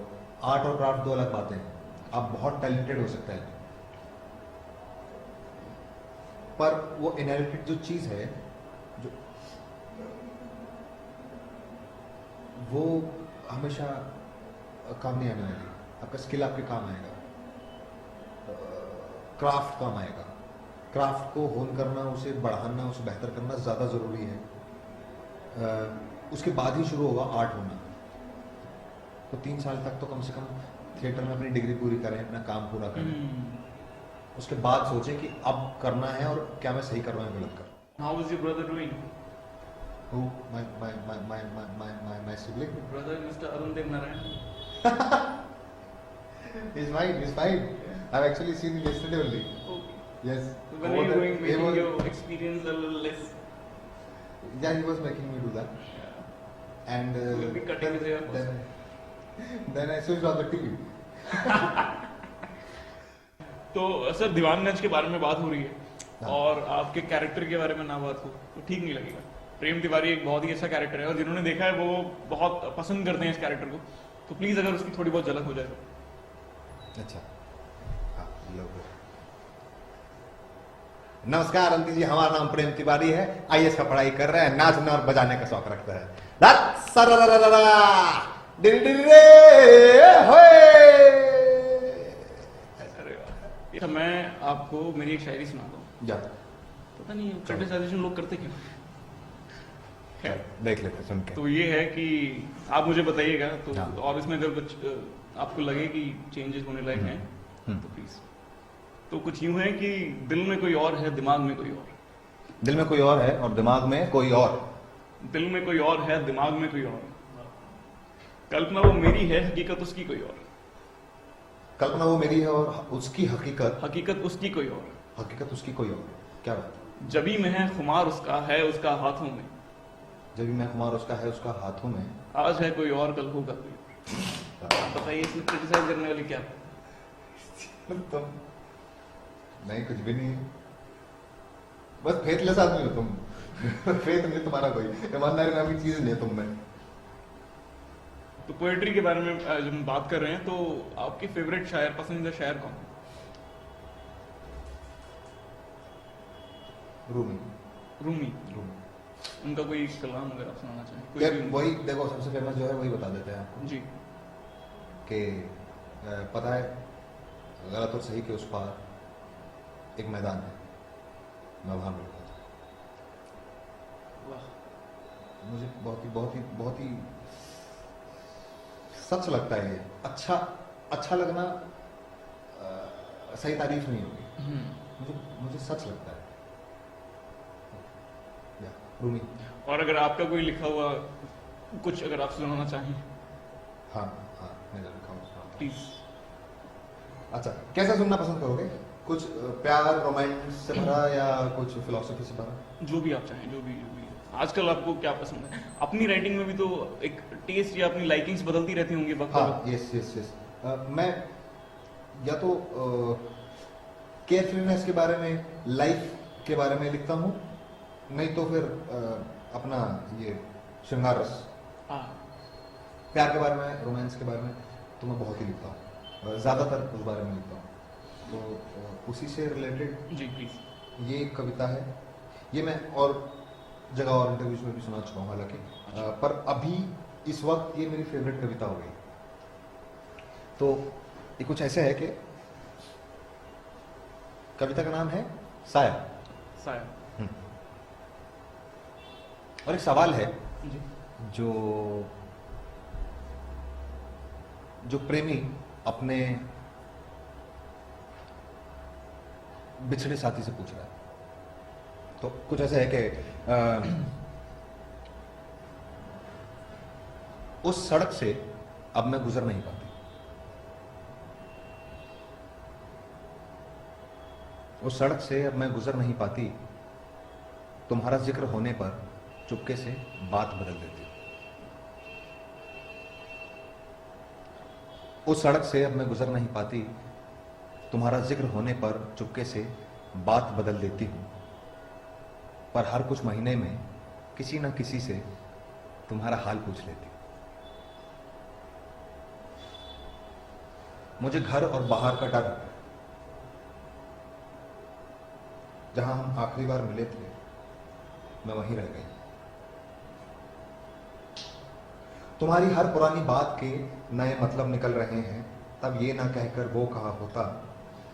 आर्ट और क्राफ्ट 2 अलग बातें हैं। आप बहुत टैलेंटेड हो सकते हैं, पर वो इनहेरिटेड जो चीज है, जो वो हमेशा काम नहीं आने वाली। आपका स्किल आपके काम आएगा, क्राफ्ट काम आएगा। क्राफ्ट को होन करना, उसे बढ़ाना, उसे बेहतर करना ज़्यादा ज़रूरी है। उसके बाद ही शुरू होगा आर्ट होना। तो 3 साल तक तो कम से कम थिएटर में अपनी डिग्री पूरी करें, अपना काम पूरा करें, उसके बाद सोचें कि अब करना है और क्या मैं सही कर रहा हूँ, गलत कर रहा हूँ। How is your brother doing? Who? My sibling? Brother Mr. Arun Dev Narayan. He's fine. I've actually seen him yesterday only. Okay. Yes. When are you going making your experience a little less? Yeah, he was making me do that. And You'll be cutting his hair first. then I switched on the TV. तो sir Diwanganj के बारे में बात हो रही है हाँ। और आपके कैरेक्टर के बारे में ना बात हो तो ठीक नहीं लगेगा। प्रेम तिवारी एक बहुत ही अच्छा कैरेक्टर है और जिन्होंने देखा है वो बहुत पसंद करते हैं इस कैरेक्टर को, तो प्लीज अगर उसकी थोड़ी बहुत झलक हो जाए तो। अच्छा, हाँ, नमस्कार अंति जी, हमारा नाम प्रेम तिवारी है। IAS का पढ़ाई कर रहे हैं, नाचना और बजाने का शौक रखता है। अरे वाह। ये मैं आपको मेरी एक शायरी सुनाता हूँ। जा, पता नहीं क्रिटिसाइजेशन लोग करते क्यों। खैर, देख लेते सुन के। तो ये है कि आप मुझे बताइएगा तो, हाँ। और इसमें अगर कुछ आपको लगे कि चेंजेस होने लायक हैं तो प्लीज। तो कुछ यूं है कि दिल में कोई और है, दिमाग में कोई और। दिल में कोई और है और दिमाग में कोई और। दिल में कोई और है, दिमाग में कोई और। कल्पना वो मेरी है, हकीकत उसकी कोई और। कल्पना वो मेरी है और उसकी हकीकत, हकीकत उसकी कोई और। हकीकत उसकी कोई और। क्या बात? जबी में है खुमार उसका है, उसका हाथों में। जब भी मैं कुमार उसका है, उसका हाथों में। आज है कोई और, कल होगा कोई और। बताइए इसमें क्रिटिसाइज करने वाली क्या? तुम नहीं, कुछ भी नहीं, बस फेथलेस आदमी हो तुम। फेथ नहीं तुम्हारा, कोई ईमानदारी नाम की चीज नहीं है तुम में। तो पोएट्री के बारे में जब हम बात कर रहे हैं तो आपके फेवरेट शायर, पसंदीदा शायर कौन है? रूमी। रूमी। रूमी। उनका कोई कलाम अगर आप सुनाना चाहें? कोई यार भी उनका? वही देखो, सबसे फेमस जो है वही बता देते हैं आपको जी। कि पता है गलत और सही के उस पार एक मैदान है, मैं वहां बैठा था। वाह। मुझे बहुत ही सच लगता है ये। अच्छा लगना सही तारीफ नहीं होगी, मुझे सच लगता है। या रूमी। और अगर आपका कोई लिखा हुआ कुछ अगर आप सुनाना चाहें? हाँ, मैं लिखा हूँ प्लीज। अच्छा, कैसा सुनना पसंद करोगे? कुछ प्यार, रोमांस से भरा या कुछ फिलॉसफी से भरा? जो भी आप चाहें, जो भी। आजकल आपको क्या पसंद है? अपनी राइटिंग में भी तो एक टेस्ट या अपनी लाइकिंग्स बदलती रहती होंगी वक्त हाँ, पर। यस। मैं या तो केयरफुलनेस के बारे में, लाइफ के बारे में लिखता हूँ, नहीं तो फिर अपना ये श्रृंगार रस, हाँ। प्यार के बारे में, रोमांस के बारे में तो मैं बहुत ही लिखता हूँ, ज़्यादातर उस बारे में लिखता हूँ। तो उसी से रिलेटेड जी प्लीज। ये एक कविता है। ये मैं और जगह और इंटरव्यूज में भी सुना चुका हूँ हालांकि, पर अभी इस वक्त ये मेरी फेवरेट कविता हो गई। तो ये कुछ ऐसे है कि कविता का नाम है साया। और एक सवाल है जी। जो प्रेमी अपने बिछड़े साथी से पूछ रहा है। तो कुछ ऐसा है कि उस सड़क से अब मैं गुजर नहीं पाती, उस सड़क से अब मैं गुजर नहीं पाती, तुम्हारा जिक्र होने पर चुपके से बात बदल देती। उस सड़क से अब मैं गुजर नहीं पाती, तुम्हारा जिक्र होने पर चुपके से बात बदल देती हूं, पर हर कुछ महीने में किसी न किसी से तुम्हारा हाल पूछ लेती। मुझे घर और बाहर का डर, जहां हम आखिरी बार मिले थे मैं वहीं रह गई। तुम्हारी हर पुरानी बात के नए मतलब निकल रहे हैं, तब ये ना कहकर वो कहा होता,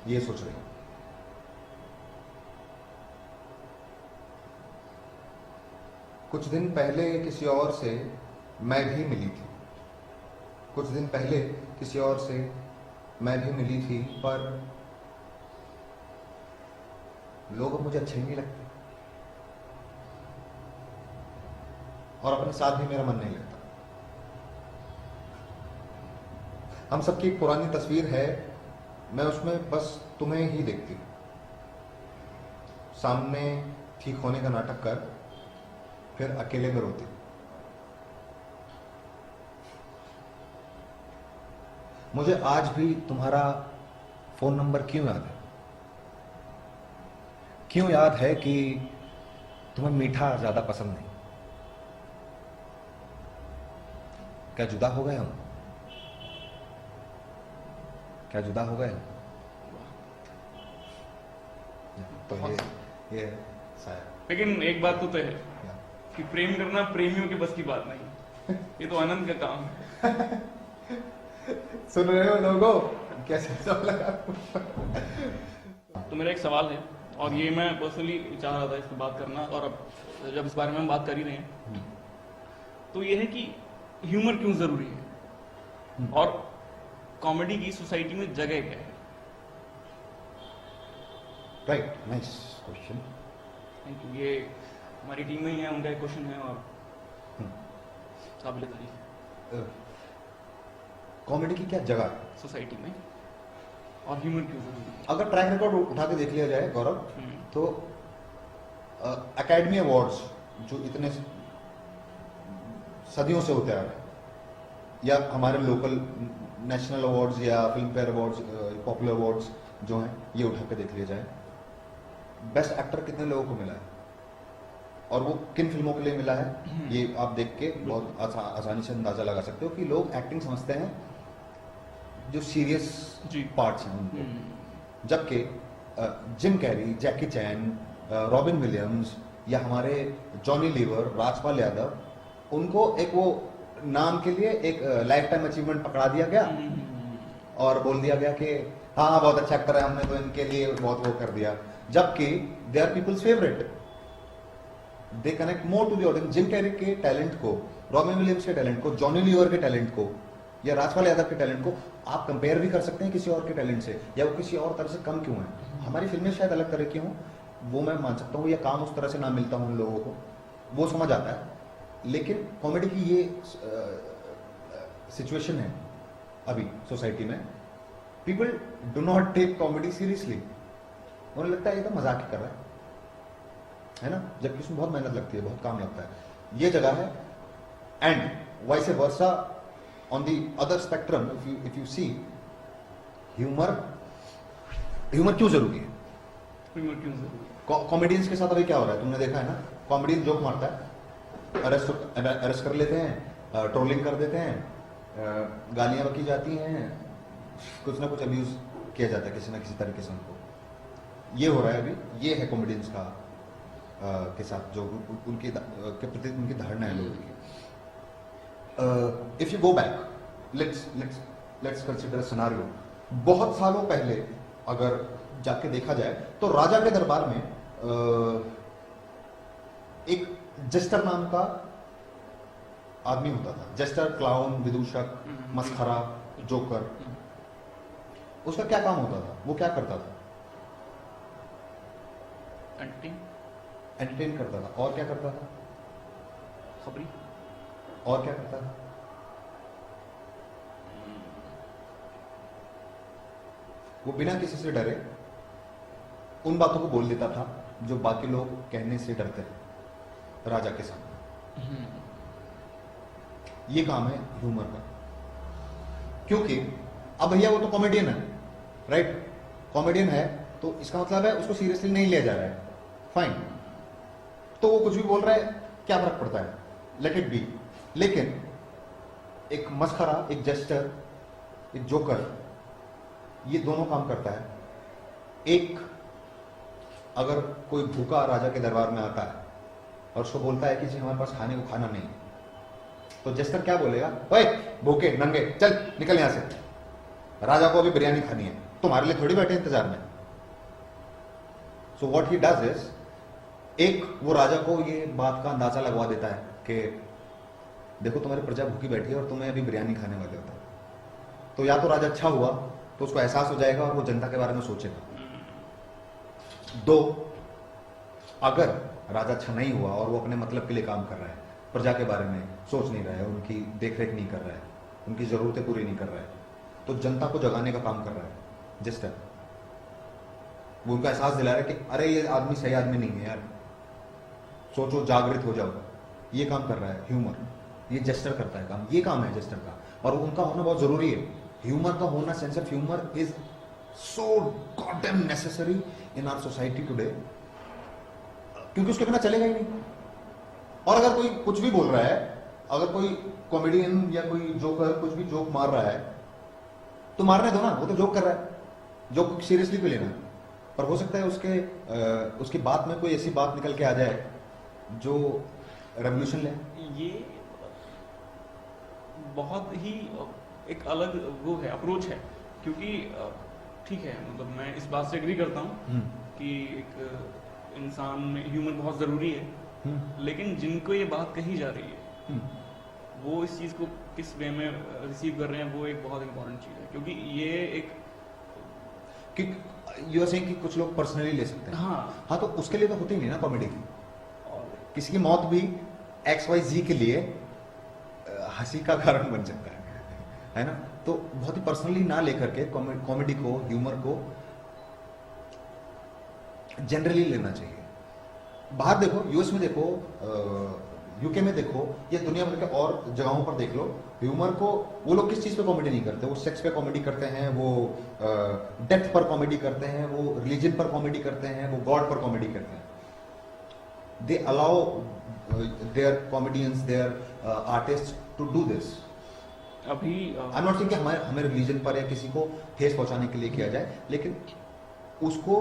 ये सोच रही हूं। कुछ दिन पहले किसी और से मैं भी मिली थी, कुछ दिन पहले किसी और से मैं भी मिली थी, पर लोग मुझे अच्छे नहीं लगते और अपने साथ भी मेरा मन नहीं लगता। हम सबकी एक पुरानी तस्वीर है, मैं उसमें बस तुम्हें ही देखती हूं। सामने ठीक होने का नाटक कर, फिर अकेले में रोती। मुझे आज भी तुम्हारा फोन नंबर क्यों याद है? क्यों याद है कि तुम्हें मीठा ज्यादा पसंद नहीं? क्या जुदा हो गए हम? क्या जुदा हो गए? तो ये शायद। लेकिन एक बात तो तय है कि प्रेम करना प्रेमियों के बस की बात नहीं, ये तो आनंद का काम है। सुन रहे हो लोगों, कैसे सब लगा? तो मेरा एक सवाल है, और ये मैं पर्सनली चाह रहा था इस पर बात करना, और अब जब इस बारे में हम बात कर ही रहे हैं, तो ये है कि ह्यूमर क्यों जरूरी है और कॉमेडी की सोसाइटी में जगह क्या है? Right, nice question. Thank you. ये हमारी टीम में ही है, उनका एक क्वेश्चन है और काबिल तारीफ। कॉमेडी की क्या जगह है सोसाइटी में और ह्यूमर क्यों जरूरी है? अगर ट्रैक रिकॉर्ड उठा के देख लिया जाए गौरव, तो एकेडमी अवार्ड्स जो इतने सदियों से होते आ रहे हैं, या हमारे लोकल नेशनल अवार्ड्स या film fair awards, popular awards जो हैं, ये उठा के देख लिया जाए, बेस्ट एक्टर कितने लोगों को मिला है और वो किन फिल्मों के लिए मिला है, ये आप देख के बहुत आसानी से अंदाजा लगा सकते हो कि लोग एक्टिंग समझते हैं जो सीरियस पार्ट्स हैं उनको। जबकि जिम कैरी, जैकी चैन, रॉबिन विलियम्स या हमारे जॉनी लीवर, राजपाल यादव, उनको एक वो नाम के लिए एक लाइफ टाइम अचीवमेंट पकड़ा दिया गया और बोल दिया गया कि हाँ हाँ बहुत अच्छा एक्टर है, हमने तो इनके लिए बहुत वो कर दिया, जबकि they are people's favourite, they connect more to the audience. Jim Carrey के टैलेंट को, रॉबिन विलियम्स के टैलेंट को, जॉनी लीवर के टैलेंट को या राजपाल यादव के टैलेंट को आप कंपेयर भी कर सकते हैं किसी और के टैलेंट से, या वो किसी और तरह से कम क्यों है। हमारी फिल्में शायद अलग तरह की हों, वो मैं मान सकता हूँ, या काम उस तरह से ना मिलता हूँ उन लोगों को, वो समझ आता है। लेकिन कॉमेडी की ये सिचुएशन है अभी सोसाइटी में, people do not take comedy seriously, उन्हें लगता है ये तो मजाक ही कर रहा है ना, जबकि उसमें बहुत मेहनत लगती है, बहुत काम लगता है। ये जगह है। And vice versa on the other spectrum, if you see, humour क्यों जरूरी है? ह्यूमर क्यों जरूरी है? कॉमेडियंस के साथ अभी क्या हो रहा है तुमने देखा है ना, कॉमेडियन जोक मारता है, अरेस्ट कर लेते हैं, ट्रोलिंग कर देते हैं, गालियां बकी जाती हैं, कुछ ना कुछ अब्यूज किया जाता है किसी ना किसी तरीके से उनको। ये हो रहा है अभी, ये है कॉमेडियंस का के साथ जो उनके प्रति उनकी धारणा है लोगों की। If you go back, let's consider scenario, बहुत सालों पहले अगर जाके देखा जाए तो राजा के दरबार में एक जेस्टर नाम का आदमी होता था। जेस्टर, क्लाउन, विदूषक, मस्खरा, जोकर, उसका क्या काम होता था, वो क्या करता था? एंटरटेन करता था। और क्या करता था? खबरी। और क्या करता था? वो बिना किसी से डरे उन बातों को बोल देता था जो बाकी लोग कहने से डरते हैं राजा के सामने। ये काम है ह्यूमर का। क्योंकि अब भैया वो तो कॉमेडियन है, राइट? कॉमेडियन है तो इसका मतलब है उसको सीरियसली नहीं लिया जा रहा है, फाइन। तो वो कुछ भी बोल रहा है, क्या फर्क पड़ता है, लेट इट बी। लेकिन एक मस्खरा, एक जेस्टर, एक जोकर, ये दोनों काम करता है। एक, अगर कोई भूखा राजा के दरबार में आता है और उसको बोलता है कि जी हमारे पास खाने को खाना नहीं, तो जेस्टर क्या बोलेगा? ओए भूखे नंगे, चल निकल यहां से, राजा को अभी बिरयानी खानी है, तुम्हारे लिए थोड़ी बैठे इंतजार में। So what he does is, एक वो राजा को ये बात का अंदाजा लगवा देता है कि देखो तुम्हारी प्रजा भूखी बैठी है और तुम्हें अभी बिरयानी खाने वाले होता है। तो या तो राजा अच्छा हुआ तो उसको एहसास हो जाएगा और वो जनता के बारे में सोचेगा। दो, अगर राजा अच्छा नहीं हुआ और वो अपने मतलब के लिए काम कर रहा है, प्रजा के बारे में सोच नहीं रहा है, उनकी देखरेख नहीं कर रहा है, उनकी जरूरतें पूरी नहीं कर रहा है, तो जनता को जगाने का काम कर रहा है जेस्टर। वो उनका एहसास दिला रहा है कि अरे ये आदमी सही आदमी नहीं है यार, सोचो, जागृत हो जाओ। ये काम कर रहा है ह्यूमर, ये जेस्टर करता है काम, ये काम है जेस्टर का, और उनका होना बहुत जरूरी है। ह्यूमर का होना, sense of humour is so goddamn necessary in our society today, क्योंकि उसके बिना चलेगा ही नहीं। और अगर कोई कुछ भी बोल रहा है, अगर कोई कॉमेडियन या कोई जोकर कुछ भी जोक मार रहा है, तो मारने दो ना, वो तो जोक कर रहा है, जोक सीरियसली भी लेना। पर हो सकता है उसकी बात में कोई ऐसी बात निकल के आ जाए जो रेवोल्यूशन ले। ये बहुत ही एक अलग वो है, अप्रोच है, क्योंकि ठीक है, मतलब मैं इस बात से एग्री करता हूँ कि एक इंसान में ह्यूमर बहुत ज़रूरी है, लेकिन जिनको ये बात कही जा रही है वो इस चीज़ को किस वे में रिसीव कर रहे हैं, वो एक बहुत इंपॉर्टेंट चीज़ है। क्योंकि ये एक यू आर सेइंग कि कुछ लोग पर्सनली ले सकते हैं। हाँ, तो उसके लिए तो होती नहीं ना कॉमेडी की। किसी की मौत भी XYZ के लिए हंसी का कारण बन सकता है ना? तो बहुत ही पर्सनली ना लेकर के कॉमेडी को, ह्यूमर को जनरली लेना चाहिए। बाहर देखो, यूएस में देखो, यूके में देखो, या दुनिया भर के और जगहों पर देख लो, ह्यूमर को वो लोग किस चीज पे कॉमेडी नहीं करते। वो सेक्स पे कॉमेडी करते हैं, वो डेथ पर कॉमेडी करते हैं, वो रिलीजन पर कॉमेडी करते हैं, वो गॉड पर कॉमेडी करते हैं। They allow their comedians, their artist to do this. अभी आई एम नॉट सेइंग कि हमें रिलीजन पर या किसी को ठेस पहुंचाने के लिए किया जाए, लेकिन उसको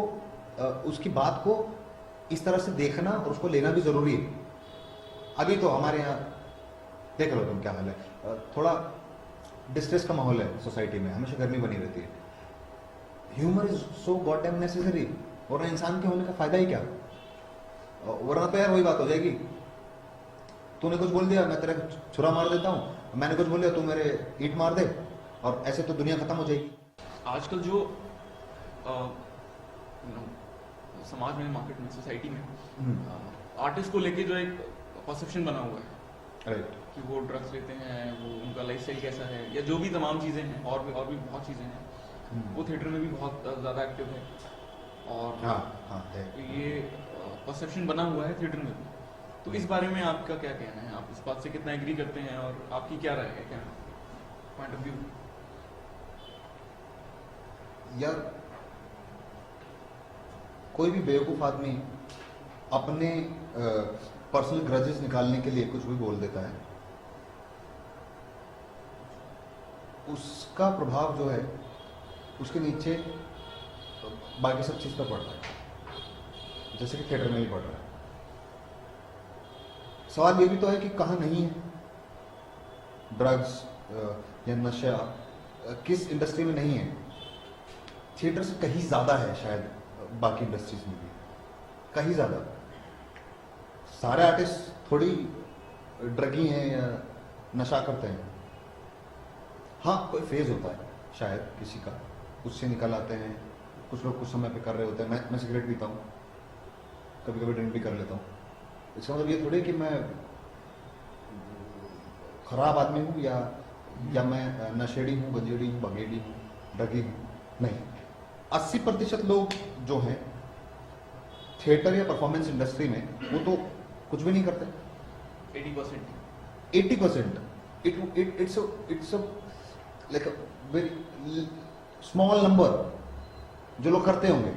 उसकी बात को इस तरह से देखना और उसको लेना भी जरूरी है। अभी तो हमारे यहाँ देख लो तुम क्या हाल है, थोड़ा डिस्ट्रेस का माहौल है सोसाइटी में, हमेशा गर्मी बनी रहती है। Humour is so goddamn necessary, वरना इंसान के होने का फायदा ही क्या? वरना तो यार वही बात हो जाएगी, तूने कुछ बोल दिया मैं तेरा छुरा मार देता हूँ, मैंने कुछ बोल दिया तू मेरे ईंट मार दे, और ऐसे तो दुनिया खत्म हो जाएगी। आजकल जो समाज में, मार्केट में, सोसाइटी में आर्टिस्ट को लेके जो एक परसेप्शन बना हुआ है, राइट, कि वो ड्रग्स लेते हैं, वो उनका लाइफस्टाइल कैसा है, या जो भी तमाम चीज़ें हैं, और भी बहुत चीज़ें हैं, वो थिएटर में भी बहुत ज़्यादा एक्टिव है। और हाँ है। ये परसेप्शन बना हुआ है थिएटर में भी। तो इस बारे में आपका क्या कहना है? आप इस बात से कितना एग्री करते हैं, और आपकी क्या राय है, क्या पॉइंट ऑफ व्यू? यार कोई भी बेवकूफ आदमी अपने पर्सनल ग्रजेस निकालने के लिए कुछ भी बोल देता है, उसका प्रभाव जो है उसके नीचे बाकी सब चीज पर पड़ रहा है, जैसे कि थिएटर में भी पड़ रहा है। सवाल ये भी तो है कि कहाँ नहीं है ड्रग्स या नशा, किस इंडस्ट्री में नहीं है? थिएटर से कहीं ज्यादा है शायद बाकी इंडस्ट्रीज में भी, कहीं ज्यादा। सारे आर्टिस्ट थोड़ी ड्रगी हैं या नशा करते हैं। हाँ, कोई फेज होता है शायद किसी का, उससे निकल आते हैं, कुछ लोग कुछ समय पे कर रहे होते हैं। मैं सिगरेट पीता हूँ, कभी कभी ड्रिंक भी कर लेता हूँ। इसका मतलब ये थोड़ी कि मैं खराब आदमी हूँ या मैं नशेड़ी हूँ, गंजेड़ी हूँ, बगेड़ी हूँ, डगी हूँ, नहीं। 80% लोग जो हैं थिएटर या परफॉर्मेंस इंडस्ट्री में वो तो कुछ भी नहीं करते। 80% it's like a very small number जो लोग करते होंगे।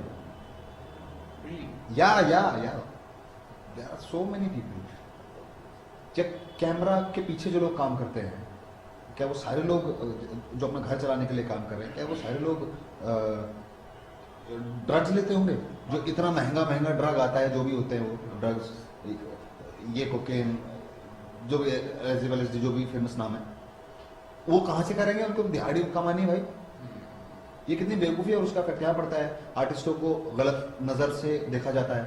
या there are so many people. जब कैमरा के पीछे जो लोग काम करते हैं, क्या वो सारे लोग जो अपना घर चलाने के लिए काम कर रहे हैं, क्या वो सारे लोग ड्रग्स लेते होंगे? जो इतना महंगा ड्रग आता है, जो भी होते हैं वो ड्रग्स, ये कोकेन, जो भी LSD, जो भी फेमस नाम है, वो कहाँ से करेंगे? उनको दिहाड़ी कमानी है भाई। ये कितनी बेवकूफ़ी है। और उसका क्या पड़ता है, आर्टिस्टों को गलत नज़र से देखा जाता है,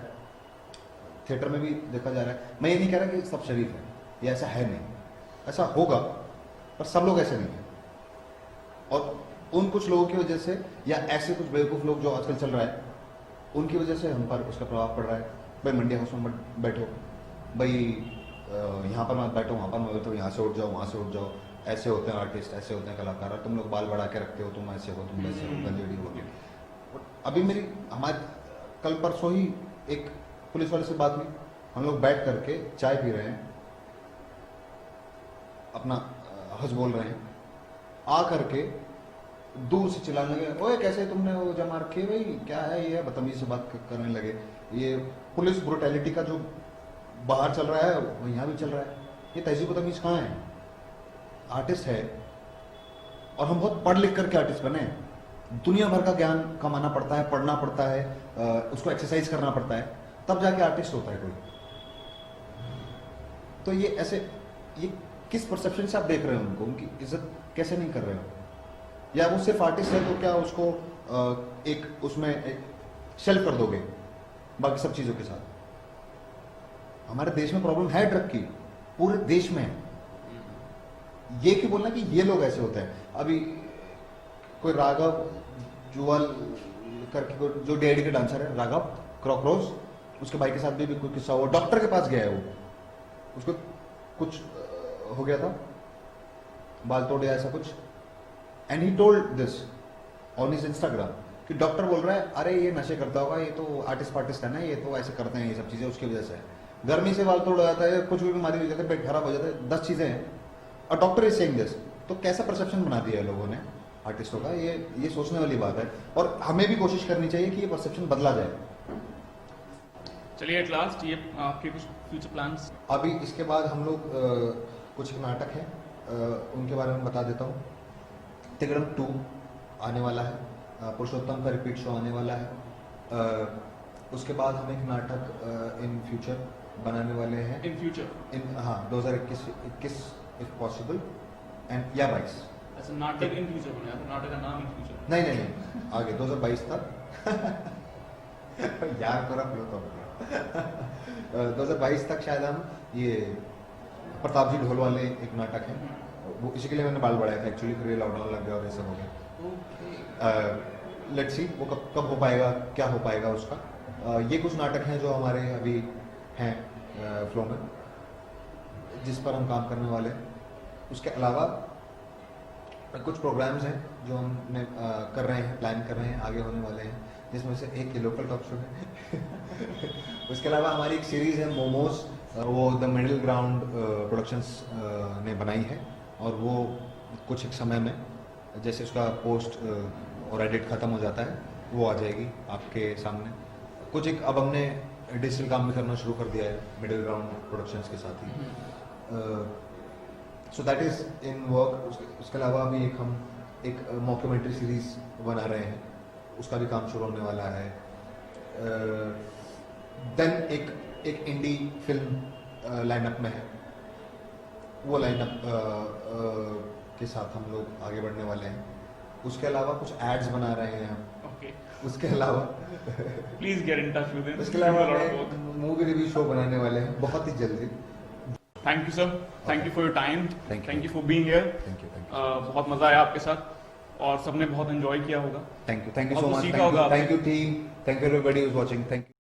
थिएटर में भी देखा जा रहा है। मैं ये नहीं कह रहा कि सब शरीफ है, ये ऐसा है नहीं, ऐसा होगा, पर सब लोग ऐसे नहीं हैं। और उन कुछ लोगों की वजह से, या ऐसे कुछ बेवकूफ़ लोग जो आजकल चल रहा है, उनकी वजह से हम पर उसका प्रभाव पड़ रहा है। भाई मंडी हाउस में मत बैठो, भाई यहाँ पर मत बैठो, वहाँ पर मत बैठो, यहाँ से उठ जाओ, वहाँ से उठ जाओ, ऐसे होते हैं आर्टिस्ट, ऐसे होते हैं कलाकार, तुम लोग बाल बढ़ा के रखते हो, तुम ऐसे हो, तुम वैसे हो, गंजेड़ी हो। अभी हमारे कल परसों ही एक पुलिस वाले से बात हुई, हम लोग बैठ करके चाय पी रहे हैं, अपना हंस बोल रहे हैं, आ करके दूर से चिल्लाने लगे, ओए कैसे तुमने वो जमा रखे भाई, क्या है ये, बदतमीजी से बात करने लगे। ये पुलिस ब्रुटैलिटी का जो बाहर चल रहा है वो यहाँ भी चल रहा है। ये तहजीब तमीज कहाँ है? आर्टिस्ट है, और हम बहुत पढ़ लिख करके आर्टिस्ट बने हैं। दुनिया भर का ज्ञान कमाना पड़ता है, पढ़ना पड़ता है, उसको एक्सरसाइज करना पड़ता है, तब जाके आर्टिस्ट होता है कोई। तो ये ऐसे, ये किस परसेप्शन से आप देख रहे हो उनको, उनकी इज्जत कैसे नहीं कर रहे हो? या वो सिर्फ आर्टिस्ट है तो क्या उसको एक उसमें एक शेल्फ कर दोगे बाकी सब चीजों के साथ? हमारे देश में प्रॉब्लम है ड्रग की, पूरे देश में है। ये क्यों बोलना कि ये लोग ऐसे होते हैं? अभी कोई राघव जुवाल करके जो DID के डांसर है, राघव क्रॉक्रोच, उसके भाई के साथ भी कोई किस्सा हुआ। डॉक्टर के पास गया है वो, उसको कुछ हो गया था, बाल तोड़ या ऐसा कुछ, and he told this on his Instagram कि डॉक्टर बोल रहा है अरे ये नशे करता होगा, ये तो आर्टिस्ट है ना, ये तो ऐसे करते हैं, ये सब चीजें उसकी वजह से है। गर्मी से बाल तोड़ हो जाता है, कुछ भी बीमारी हो जाती है, पेट खराब हो जाता है, 10 चीजें हैं, और डॉक्टर इज सेइंग दिस। तो कैसा परसेप्शन बना दिया है लोगों ने आर्टिस्टों का? ये सोचने वाली बात है, और हमें भी कोशिश करनी चाहिए कि ये परसेप्शन बदला जाए। चलिए एट लास्ट ये आपके कुछ फ्यूचर प्लान्स? अभी इसके बाद हम लोग कुछ नाटक हैं, उनके बारे में बता देता हूँ। तिगड़म 2 आने वाला है, पुरुषोत्तम का रिपीट शो आने वाला है। उसके बाद हम एक नाटक इन फ्यूचर बनाने वाले हैं। In future? हाँ, 2021 इफ पॉसिबल, एंड या 22। अच्छा, नाटक इन फ्यूचर बनाया था, नाटक का नाम इन फ्यूचर? नहीं, आगे 2022 तक यार पूरा फ्लो तो 2022 तक शायद हम ये प्रताप जी ढोल वाले एक नाटक है, वो इसी के लिए मैंने बाल बढ़ाया था एक्चुअली, फिर ये लॉकडाउन लग गया और ये सब हो गया। लेट्स सी वो कब हो पाएगा, क्या हो पाएगा उसका। ये कुछ नाटक हैं जो हमारे अभी हैं फ्लो में, जिस पर हम काम करने वाले हैं। उसके अलावा कुछ प्रोग्राम्स हैं जो हमने कर रहे हैं, प्लान कर रहे हैं, आगे होने वाले हैं, जिसमें से एक ये लोकल टॉक शो है। उसके अलावा हमारी एक सीरीज है मोमोज, वो द मिडिल ग्राउंड प्रोडक्शंस ने बनाई है, और वो कुछ एक समय में जैसे उसका पोस्ट और एडिट खत्म हो जाता है वो आ जाएगी आपके सामने। कुछ एक अब हमने डिजिटल काम भी करना शुरू कर दिया है मिडिल ग्राउंड प्रोडक्शंस के साथ ही, so that is in work. उसके अलावा भी हम एक मॉक्यूमेंट्री सीरीज बना रहे हैं, उसका भी काम शुरू होने वाला है। देन एक इंडी फिल्म लाइनअप में है, वो लाइनअप के साथ हम लोग आगे बढ़ने वाले हैं। उसके अलावा कुछ एड्स बना रहे हैं हम। उसके अलावा please get in touch with him. उसके अलावा मूवी रिव्यू शो बनाने वाले हैं बहुत ही जल्दी। Thank you sir, thank you for your time, Thank you. Thank you for being here. Thank you. बहुत मजा आया आपके साथ, और सबने बहुत एंजॉय किया होगा। थैंक यू और सो वो मच, सीखा होगा thank you team, thank you everybody who is watching, thank you.